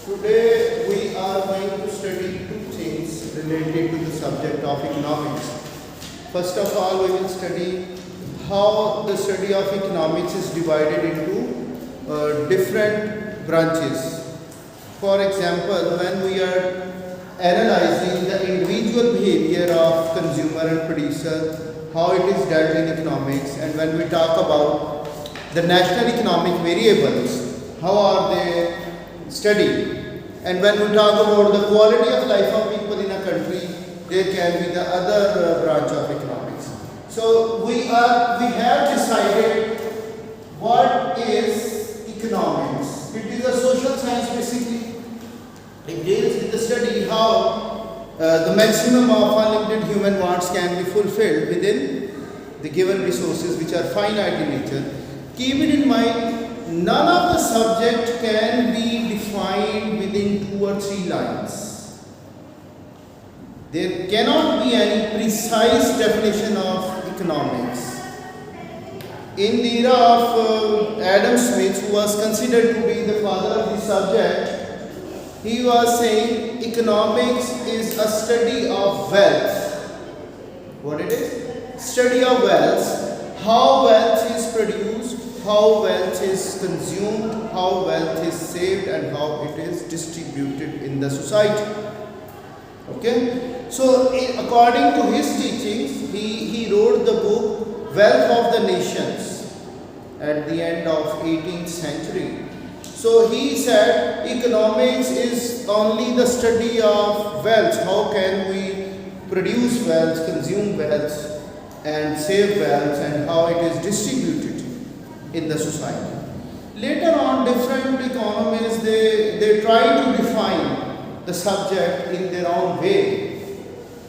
Today we are going to study two things related to the subject of economics. First of all, we will study how the study of economics is divided into different branches. For example, when we are analyzing the individual behavior of consumer and producer, how it is dealt in economics, and when we talk about the national economic variables, how are they studied, and when we talk about the quality of life of people in a country, there can be the other branch of economics. So we have decided what is economics. It is a social science basically. It deals with the study how the maximum of unlimited human wants can be fulfilled within the given resources which are finite in nature. Keep it in mind, none of the subject can be defined within 2 or 3 lines. There cannot be any precise definition of economics. In the era of Adam Smith, who was considered to be the father of the subject, he was saying economics is a study of wealth. What it is? Study of wealth. How wealth is produced, how wealth is consumed, how wealth is saved, and how it is distributed in the society. Okay? So, according to his teachings, he wrote the book Wealth of the Nations at the end of 18th century. So he said economics is only the study of wealth. How can we produce wealth, consume wealth, and save wealth, and how it is distributed in the society. Later on, different economists they try to define the subject in their own way.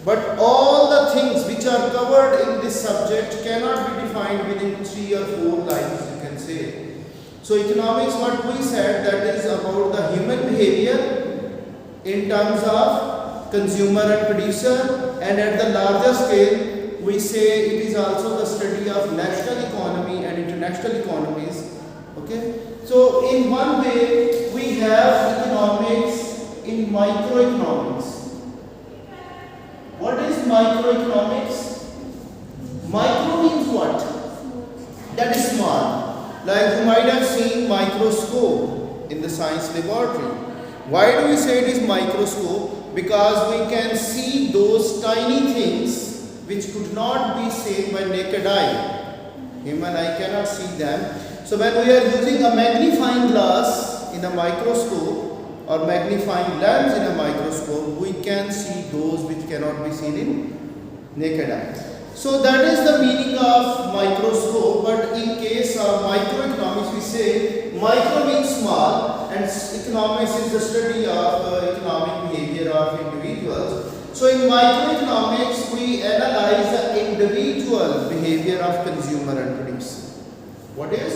But all the things which are covered in this subject cannot be defined within 3 or 4 lines, you can say. So economics, what we said, that is about the human behavior in terms of consumer and producer, and at the larger scale we say it is also the study of national economy and international economies. Okay, so in one way we have economics in microeconomics. What is microeconomics? Micro means what? That is small. Like you might have seen microscope in the science laboratory. Why do we say it is microscope? Because we can see those tiny things which could not be seen by naked eye. Human eye cannot see them. So when we are using a magnifying glass in a microscope or magnifying lens in a microscope, we can see those which cannot be seen in naked eye. So that is the meaning of microscope, but in case of microeconomics we say micro means small and economics is the study of economic behavior of individuals. So in microeconomics we analyze the individual behavior of consumer and producer. What is?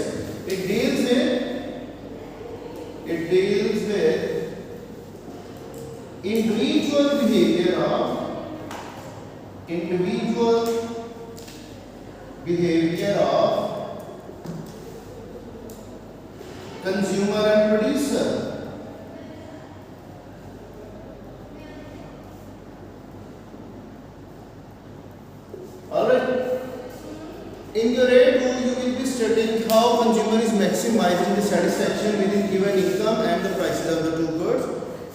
It deals with individual behavior of consumer and producer. Alright. In your A2, you will be studying how consumer is maximizing the satisfaction within given income and the prices of the two goods,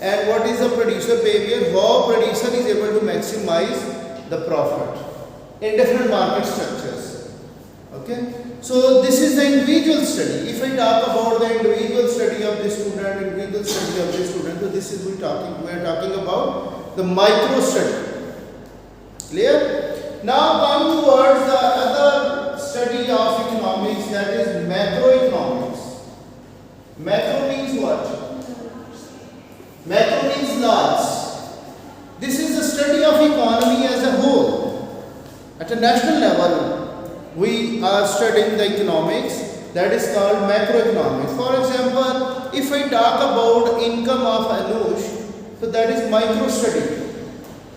and what is the producer behavior, how producer is able to maximize the profit in different market structures. Okay, so this is the individual study. If I talk about the individual study of this student, individual study of this student, so this is we are talking about the micro study. Clear? Now come towards the other study of economics, that is macroeconomics. Macro means what? Macro means large. This is the study of economy as a whole. At a national level, we are studying the economics that is called macroeconomics. For example, if I talk about income of Anush, so that is micro study.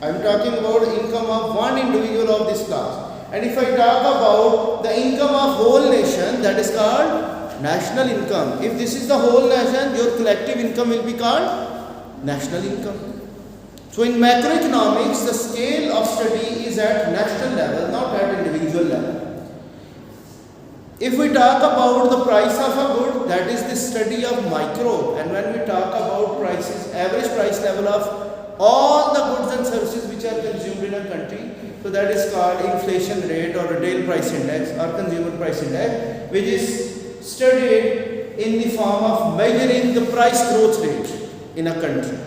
I am talking about income of one individual of this class. And if I talk about the income of whole nation, that is called national income. If this is the whole nation, your collective income will be called national income. So in macroeconomics, the scale of study is at national level, not at individual level. If we talk about the price of a good, that is the study of micro, and when we talk about prices, average price level of all the goods and services which are consumed in a country, so that is called inflation rate or retail price index or consumer price index, which is studied in the form of measuring the price growth rate in a country.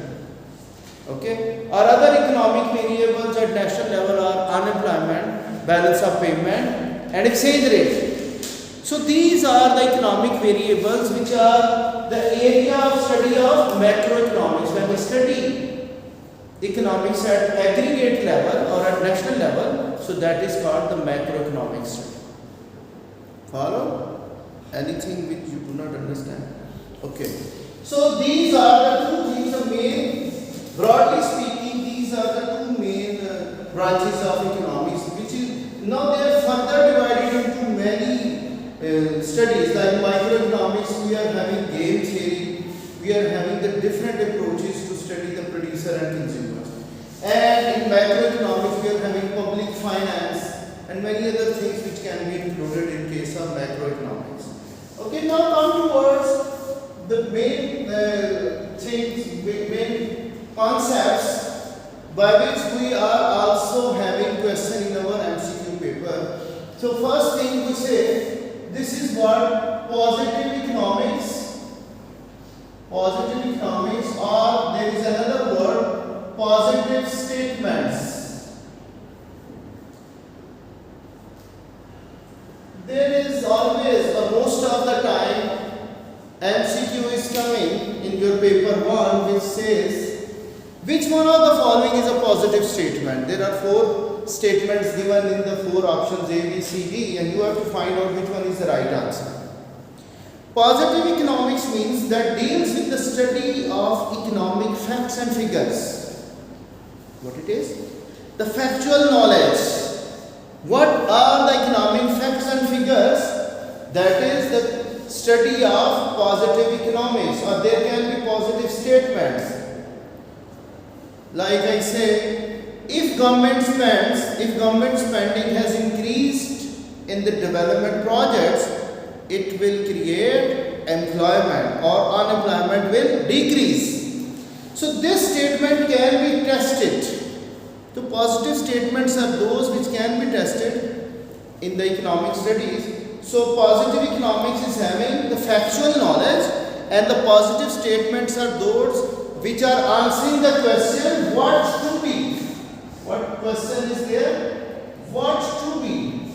Okay, or other economic variables at national level are unemployment, balance of payment, and exchange rate. So these are the economic variables which are the area of study of macroeconomics. When we study economics at aggregate level or at national level, so that is called the macroeconomics study. Follow? Anything which you do not understand? Okay. So these are the two things, the main, broadly speaking, these are the two main branches of economics, which is now they are further divided into many studies. Like microeconomics, we are having game theory, we are having the different approaches to study the producer and consumers. And in macroeconomics, we are having public finance and many other things which can be included in case of macroeconomics. Okay, now come towards the main things, main concepts by which we are also having question in our MCQ paper. So first thing we say, this is what positive economics, or there is another word, positive statements. There is always, or most of the time, MCQ is coming in your paper 1 which says, which one of the following is a positive statement? There are 4 statements given in the 4 options A, B, C, D, and you have to find out which one is the right answer. Positive economics means that deals with the study of economic facts and figures. What it is? The factual knowledge. What are the economic facts and figures? That is the study of positive economics, or there can be positive statements. Like I say, if government spending has increased in the development projects, it will create employment or unemployment will decrease. So this statement can be tested. The positive statements are those which can be tested in the economic studies. So positive economics is having the factual knowledge, and the positive statements are those which are answering the question what to be. What question is there? What to be.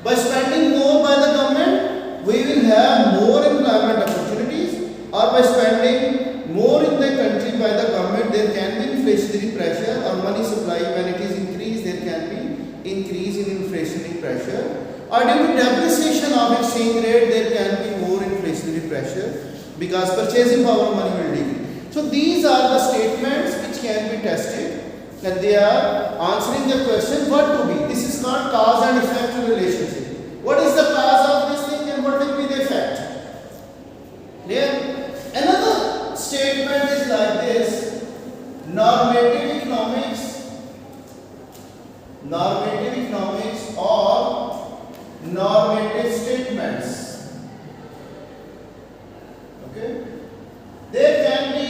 By spending more by the government, we will have more employment opportunities, or by spending more in the country by the government, there can be inflationary pressure, or money supply when it is increased, there can be increase in inflationary pressure, or due to depreciation of exchange rate, there can be more inflationary pressure because purchasing power of money will decrease. So these are the statements which can be tested, and they are answering the question what to be. This is called cause and effect relationship. What is the cause of this thing and what will be the effect? There. Another statement is like this: normative economics or normative statements. Okay. There can be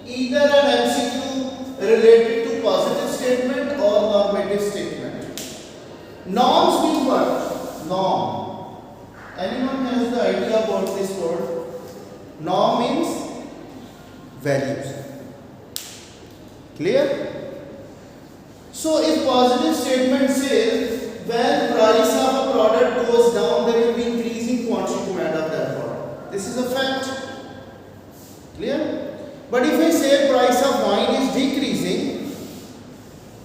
either an MCQ related to positive statement or normative statement. Norms mean what? Norm. Anyone has the idea about this word? Norm means values. Clear? So if positive statement says when price of a product goes down, there will be increasing quantity demand of that product. This is a fact. Clear? But if I say price of wine is decreasing,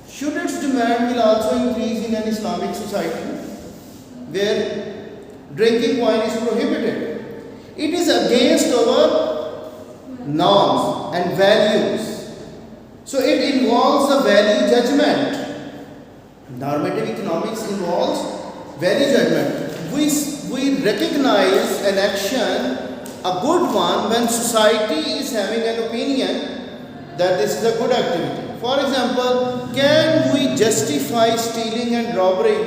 should its demand will also increase in an Islamic society where drinking wine is prohibited? It is against our norms and values. So it involves a value judgment. Normative economics involves value judgment. We recognize an action, a good one, when society is having an opinion that this is a good activity. For example, can we justify stealing and robbery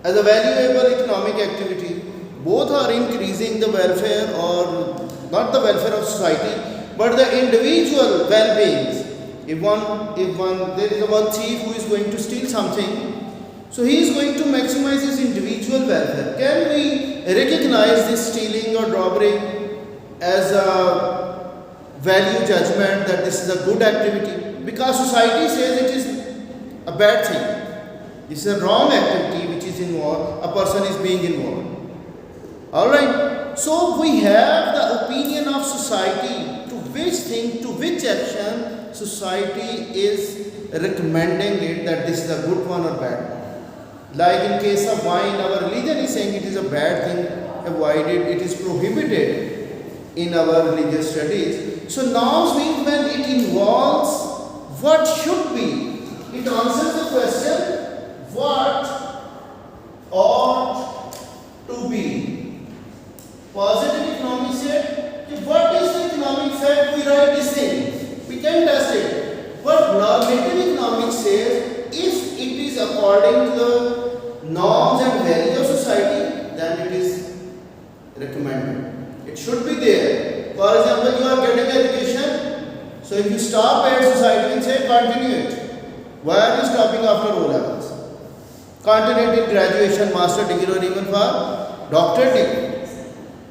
as a valuable economic activity? Both are increasing the welfare, or not the welfare of society, but the individual well-being. If there is one thief who is going to steal something, so he is going to maximize his individual welfare. Can we recognize this stealing or robbery as a value judgment that this is a good activity? Because society says it is a bad thing. This is a wrong activity which is involved, a person is being involved. Alright, so we have the opinion of society to which action society is recommending it, that this is a good one or bad one. Like in case of wine, our religion is saying it is a bad thing, avoid it, it is prohibited in our religious studies. So now when it involves what should be, it answers the question what ought to be. Positive economics said, what is the economic fact, we write this thing, we can test it. But normative economics says, if it is according to the norms and values of society, then it is recommended. It should be there. For example, you are getting education, so if you stop at society and say continue it, why are you stopping after O levels? Continue till graduation, master degree, or even for doctorate degree.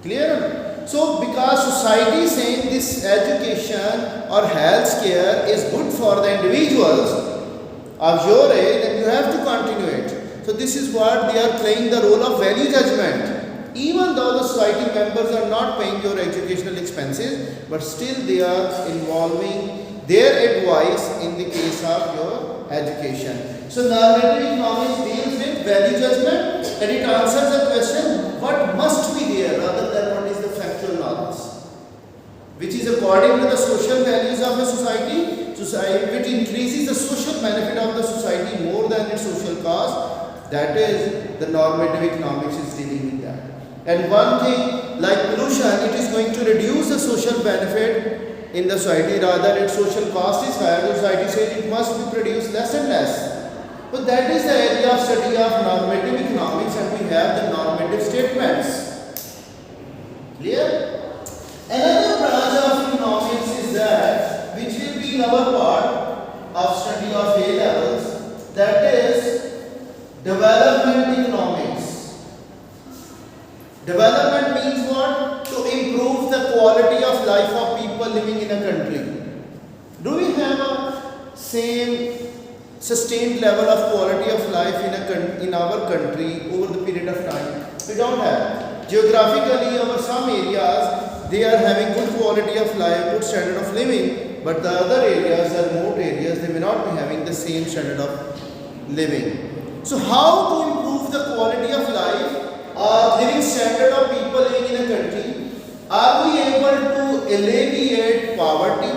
Clear? So because society is saying this education or health care is good for the individuals of your age, then you have to continue it. So this is what they are playing the role of value judgment. Even though the society members are not paying your educational expenses, but still they are involving their advice in the case of your education. So normative economics deals with value judgment, and it answers the question what must be there rather than what is the factual knowledge, which is according to the social values of a society, which increases the social benefit of the society more than its social cost. That is, the normative economics is dealing with that. And one thing like pollution, it is going to reduce the social benefit in the society, rather its social cost is higher. The society says it must be produced less and less. But that is the area of study of normative economics, and we have the normative statements. Clear? Another branch of economics is that, which will be in our part of study of A levels, that is development economics. Development means what? To improve the quality of life of people living in a country. Do we have a same sustained level of quality of life in our country over the period of time? We don't have. Geographically, over some areas, they are having good quality of life, good standard of living, but the other areas, the remote areas, they may not be having the same standard of living. So how to improve the quality of life or living standard of people living in a country? Are we able to alleviate poverty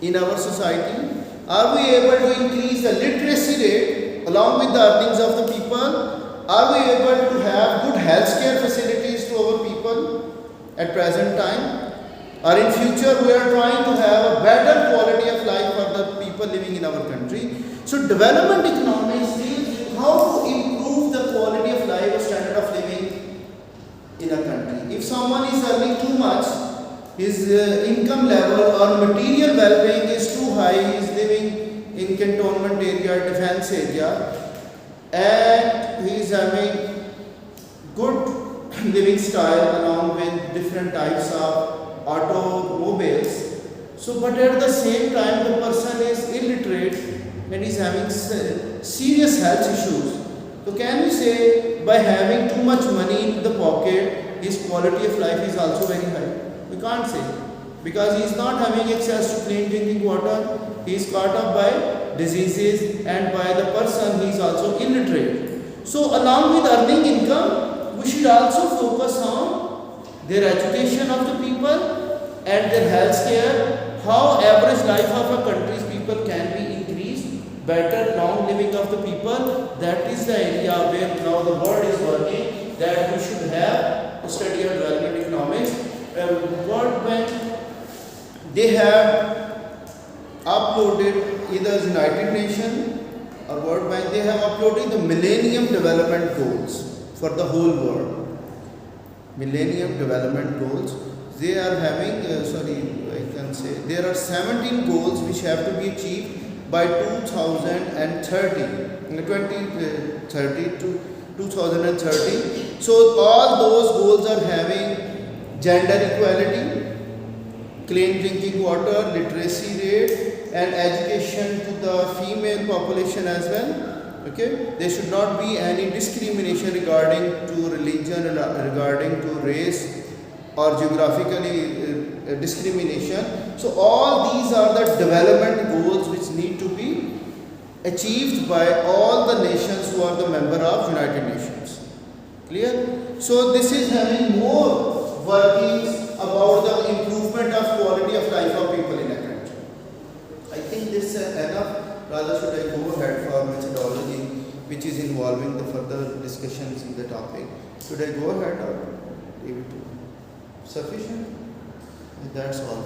in our society? Are we able to increase the literacy rate along with the earnings of the people? Are we able to have good healthcare facilities to our people at present time? Or in future we are trying to have a better quality of life for the people living in our country. So development economics deals with how to improve the quality of life or standard of living in a country. If someone is earning too much, his income level or material well-being is too high, he is living in cantonment area, defense area, and he is having good living style along with different types of automobiles. So, but at the same time, the person is illiterate and is having serious health issues. So, can we say by having too much money in the pocket, his quality of life is also very high? We can't say, because he is not having access to clean drinking water. He is caught up by diseases, and by the person he is also illiterate. So along with earning income, we should also focus on their education of the people and their health care, how average life of a country's people can be increased, better long living of the people. That is the area where now the world is working, that we should have study of development economics. World Bank they have uploaded either the United Nations or World Bank, they have uploaded the Millennium Development Goals for the whole world. Millennium Development Goals. They are having, there are 17 goals which have to be achieved by 2030 to 2030. So all those goals are having gender equality, clean drinking water, literacy rate, and education to the female population as well. Okay, there should not be any discrimination regarding to religion, regarding to race or geographically discrimination. So all these are the development goals which need to be achieved by all the nations who are the member of United Nations. Clear? So this is having more workings about the improvement of quality of life of people in a country. I think this is enough. Rather should I go ahead for methodology which is involving the further discussions in the topic. Should I go ahead or leave it to sufficient? That's all.